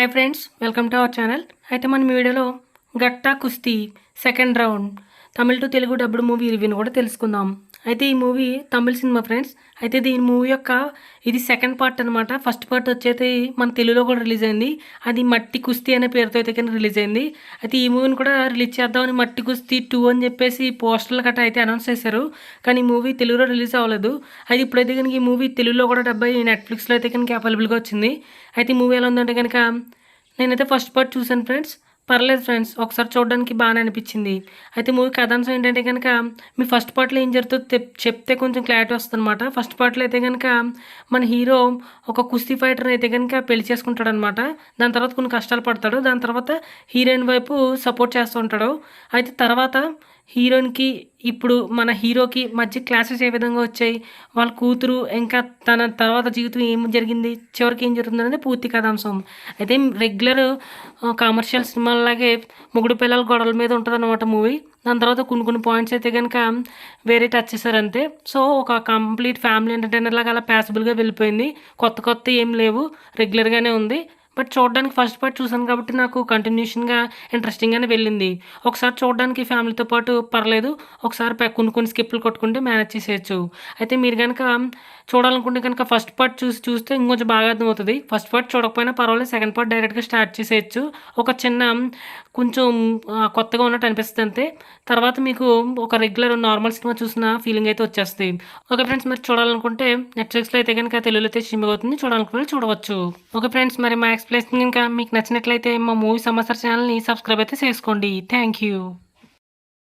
Hi friends, welcome to our channel. అయితే మన వీడియోలో గట్టా కుస్తీ సెకండ్ రౌండ్ తమిళ టు తెలుగు డబ్బుడ్ మూవీ రివ్యూని కూడా తెలుసుకుందాం. అయితే ఈ మూవీ తమిళ సినిమా ఫ్రెండ్స్. అయితే దీని మూవీ యొక్క ఇది సెకండ్ పార్ట్ అనమాట. ఫస్ట్ పార్ట్ వచ్చేది మన తెలుగులో కూడా రిలీజ్ అయింది. అది మట్టి కుస్తీ అనే పేరుతో అయితే కానీ రిలీజ్ అయింది. అయితే ఈ మూవీని కూడా రిలీజ్ చేద్దామని మట్టి కుస్తీ 2 అని చెప్పేసి పోస్టర్లు గట్రా అయితే అనౌన్స్ చేశారు. కానీ ఈ మూవీ తెలుగులో రిలీజ్ అవ్వలేదు. అయితే ఇప్పుడైతే కనుక ఈ మూవీ తెలుగులో కూడా నెట్ఫ్లిక్స్లో అయితే కనుక అవైలబుల్గా వచ్చింది. అయితే ఈ మూవీ ఎలా ఉందంటే కనుక నేనైతే ఫస్ట్ పార్ట్ చూశాను ఫ్రెండ్స్. పర్లేదు ఫ్రెండ్స్, ఒకసారి చూడడానికి బాగానే అనిపించింది. అయితే మూవీ కథాంశం ఏంటంటే కనుక మీ ఫస్ట్ పార్ట్లో ఏం జరుగుతుందో చెప్తే కొంచెం క్లారిటీ వస్తుందన్నమాట. ఫస్ట్ పార్ట్లో అయితే కనుక మన హీరో ఒక కుస్తీ ఫైటర్ అయితే కనుక పెళ్లి చేసుకుంటాడు అనమాట. దాని తర్వాత కొన్ని కష్టాలు పడతాడు. దాని తర్వాత హీరోయిన్ వైపు సపోర్ట్ చేస్తూ ఉంటాడు. అయితే తర్వాత హీరోయిన్కి ఇప్పుడు మన హీరోకి మధ్య క్లాసెస్ ఏ విధంగా వచ్చాయి, వాళ్ళ కూతురు ఇంకా తన తర్వాత జీవితం ఏం జరిగింది, చివరికి ఏం జరుగుతుంది అనేది పూర్తి కథాంశం. అయితే రెగ్యులర్ కమర్షియల్ సినిమాలాగే మొగుడు పిల్లల గొడవల మీద ఉంటుంది అనమాట మూవీ. దాని తర్వాత కొన్ని పాయింట్స్ అయితే కనుక వేరే టచ్ చేశారంతే. సో ఒక కంప్లీట్ ఫ్యామిలీ ఎంటర్టైనర్ లాగా అలా ప్యాసిబుల్గా వెళ్ళిపోయింది. కొత్త ఏం లేవు, రెగ్యులర్గానే ఉంది. బట్ చూడడానికి ఫస్ట్ పార్ట్ చూసాను కాబట్టి నాకు కంటిన్యూషన్గా ఇంట్రెస్టింగ్గానే వెళ్ళింది. ఒకసారి చూడడానికి ఫ్యామిలీతో పాటు పర్లేదు, ఒకసారి కొన్ని స్కిప్లు కొట్టుకుంటే మేనేజ్ చేసేయచ్చు. అయితే మీరు కనుక చూడాలనుకుంటే కనుక ఫస్ట్ పార్ట్ చూస్తే ఇంకొంచెం బాగా అర్థమవుతుంది. ఫస్ట్ పార్ట్ చూడకపోయినా పర్వాలేదు, సెకండ్ పార్ట్ డైరెక్ట్గా స్టార్ట్ చేసేయచ్చు. ఒక చిన్న కొంచెం కొత్తగా ఉన్నట్టు అనిపిస్తుంది అంతే. తర్వాత మీకు ఒక రెగ్యులర్ నార్మల్ సినిమా చూసిన ఫీలింగ్ అయితే వచ్చేస్తుంది. ఓకే ఫ్రెండ్స్, మరి చూడాలనుకుంటే నెట్ఫ్లిక్స్లో అయితే కనుక తెలుగులో అయితే స్ట్రీమింగ్ అవుతుంది, చూడాలనుకుంటే చూడవచ్చు. ఓకే ఫ్రెండ్స్, మరి మా ఎక్స్ప్లెనేషన్ కనుక మీకు నచ్చినట్లయితే మా మూవీ సమాచార ఛానల్ని సబ్స్క్రైబ్ అయితే చేసుకోండి. Thank you.